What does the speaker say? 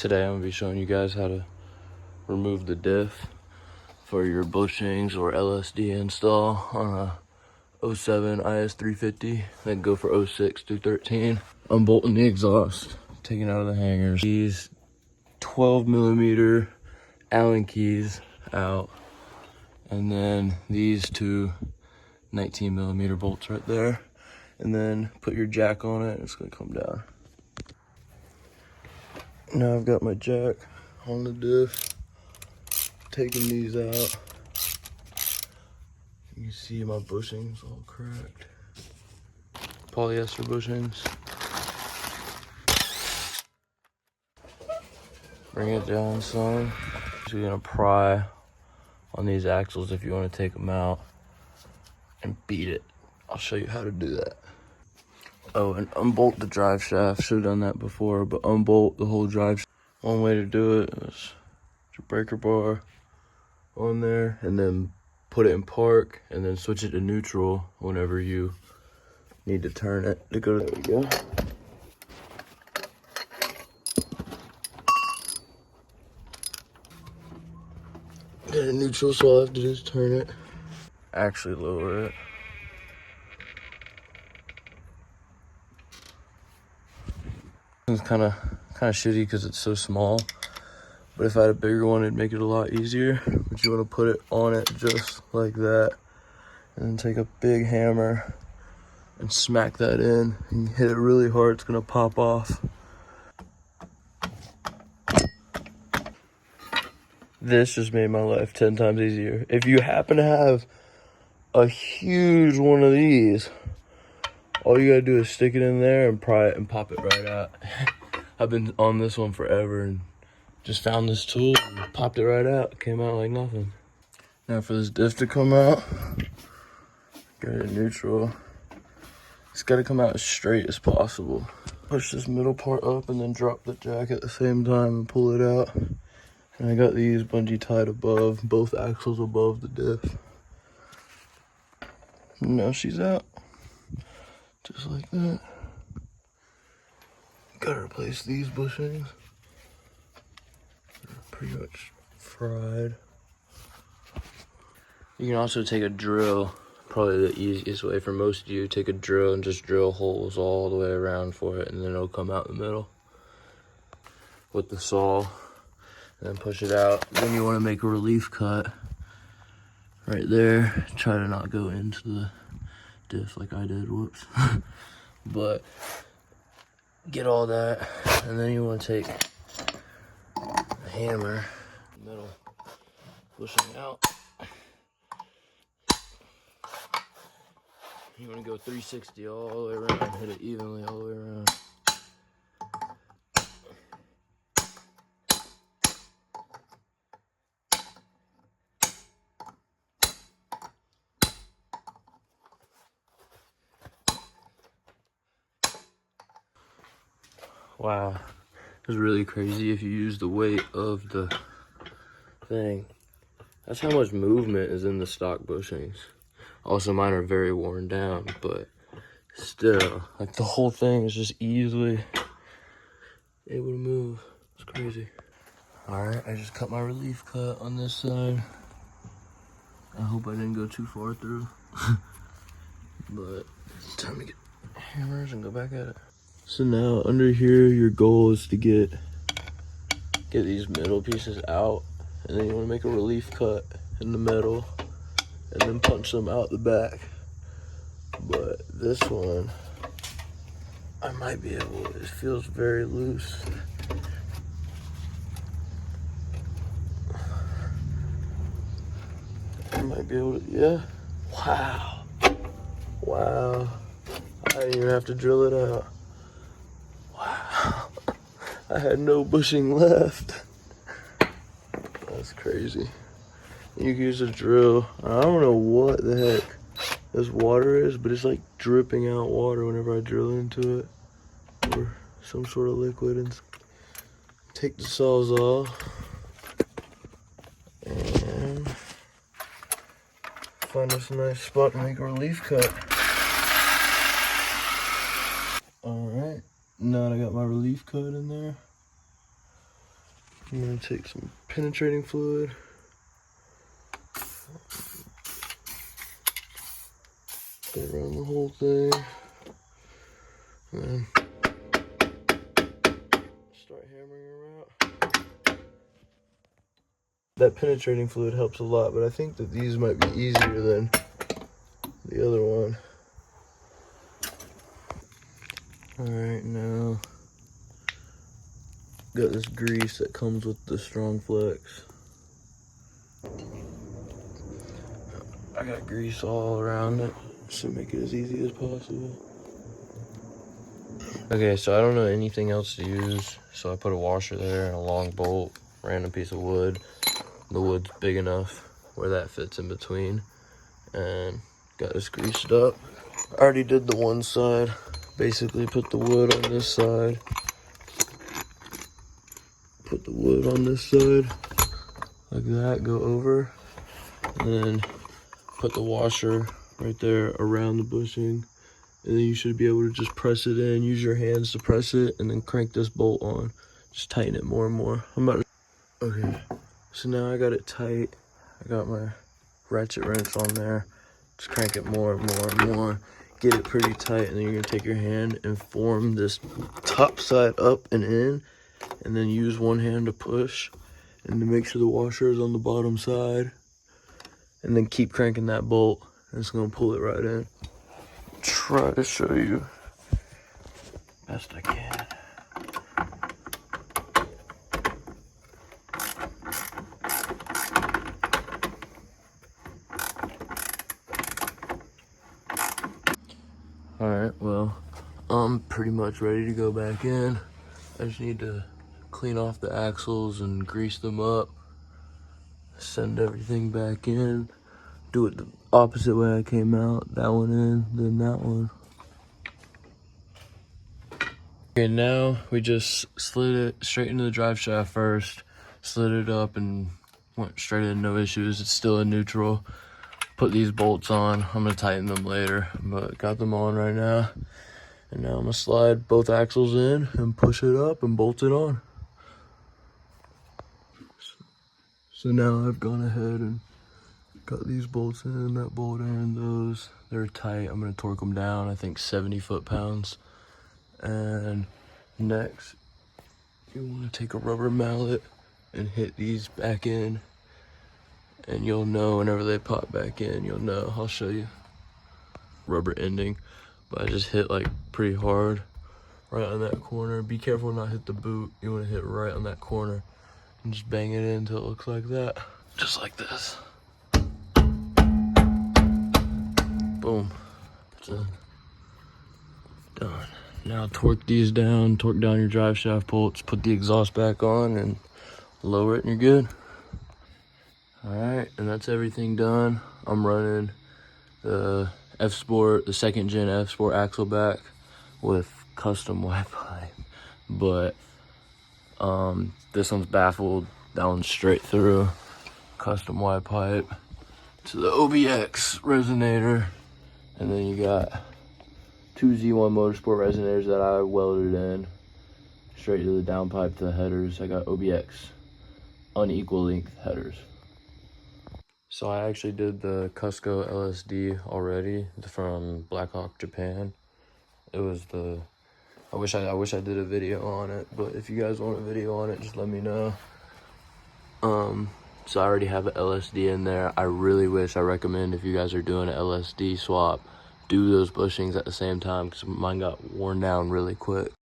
Today I'm going to be showing you guys how to remove the diff for your bushings or LSD install on a 07 Is250. Then go for 06 through 13. Unbolting the exhaust, taking out of the hangers. These 12mm Allen keys out. And then these two 19mm bolts right there. And then put your jack on it, it's going to come down. Now I've got my jack on the diff, taking these out. You can see my bushings all cracked. Polyester bushings. Bring it down some. So you're gonna pry on these axles if you want to take them out and beat it. I'll show you how to do that. Oh, and unbolt the drive shaft. Should have done that before, but unbolt the whole drive shaft. One way to do it is your breaker bar on there, and then put it in park, and then switch it to neutral whenever you need to turn it to go. There we go. Get it neutral, so all I have to do is turn it. Actually lower it. It's kind of shitty because it's so small, but if I had a bigger one it'd make it a lot easier. But you want to put it on it just like that, and then take a big hammer and smack that in and hit it really hard. It's gonna pop off. This just made my life 10 times easier. If you happen to have a huge one of these, all you gotta do is stick it in there and pry it and pop it right out. I've been on this one forever and just found this tool and popped it right out. It came out like nothing. Now for this diff to come out, get it neutral. It's gotta come out as straight as possible. Push this middle part up and then drop the jack at the same time and pull it out. And I got these bungee tied above, both axles above the diff. And now she's out. Just like that. Gotta replace these bushings. They're pretty much fried. You can also take a drill, probably the easiest way for most of you. Take a drill and just drill holes all the way around for it, and then it'll come out in the middle with the saw. And then push it out. Then you want to make a relief cut right there. Try to not go into the diff like I did, whoops. But get all that, and then you want to take a hammer, middle, pushing out. You want to go 360 all the way around, hit it evenly all the way around. Wow, it's really crazy if you use the weight of the thing. That's how much movement is in the stock bushings. Also, mine are very worn down, but still, like the whole thing is just easily able to move. It's crazy. All right, I just cut my relief cut on this side. I hope I didn't go too far through, but it's time to get hammers and go back at it. So now under here, your goal is to get these middle pieces out, and then you want to make a relief cut in the middle and then punch them out the back. But this one, I might be able, it feels very loose. I might be able to, yeah. Wow. Wow. I didn't even have to drill it out. Wow, I had no bushing left. That's crazy. You can use a drill. I don't know what the heck this water is, but it's like dripping out water whenever I drill into it, or some sort of liquid. And take the saws off and find us a nice spot to make a relief cut. All right. Now that I got my relief cut in there, I'm gonna take some penetrating fluid. Go around the whole thing. And then start hammering around. That penetrating fluid helps a lot, but I think that these might be easier than the other one. Alright, now got this grease that comes with the Strong Flex. I got grease all around it to make it as easy as possible. Okay, so I don't know anything else to use, so I put a washer there and a long bolt, random piece of wood. The wood's big enough where that fits in between, and got this greased up. I already did the one side. Basically put the wood on this side, put the wood on this side like that, go over, and then put the washer right there around the bushing, and then you should be able to just press it in. Use your hands to press it, and then crank this bolt on. Just tighten it more and more. Okay, so now I got it tight. I got my ratchet wrench on there. Just crank it more and more and more. Get it pretty tight, and then you're gonna take your hand and form this top side up and in, and then use one hand to push and to make sure the washer is on the bottom side, and then keep cranking that bolt, and it's gonna pull it right in. Try to show you best I can. Alright, well, I'm pretty much ready to go back in. I just need to clean off the axles and grease them up, send everything back in, do it the opposite way I came out, that one in, then that one. Okay, now we just slid it straight into the drive shaft first, slid it up and went straight in, no issues. It's still in neutral. Put these bolts on. I'm gonna tighten them later, but got them on right now. And now I'm gonna slide both axles in and push it up and bolt it on. So now I've gone ahead and got these bolts in, that bolt in, those. They're tight. I'm gonna torque them down, I think 70 foot-pounds. And next, you wanna take a rubber mallet and hit these back in. And you'll know whenever they pop back in, you'll know. I'll show you. Rubber ending, but I just hit like pretty hard right on that corner. Be careful not hit the boot. You want to hit right on that corner and just bang it in until it looks like that. Just like this. Boom. Done. Done. Now torque these down, torque down your drive shaft bolts, put the exhaust back on and lower it and you're good. Alright, and that's everything done. I'm running the F-Sport, the 2nd gen F-Sport axle back with custom Wi-Fi, but this one's baffled, that one's straight through. Custom Y-pipe to the OBX resonator, and then you got 2 Z1 Motorsport resonators that I welded in straight to the downpipe to the headers. I got OBX unequal length headers. So I actually did the Cusco LSD already from Blackhawk, Japan. It was the, I wish I did a video on it, but if you guys want a video on it, just let me know. So I already have an LSD in there. I recommend if you guys are doing an LSD swap, do those bushings at the same time, because mine got worn down really quick.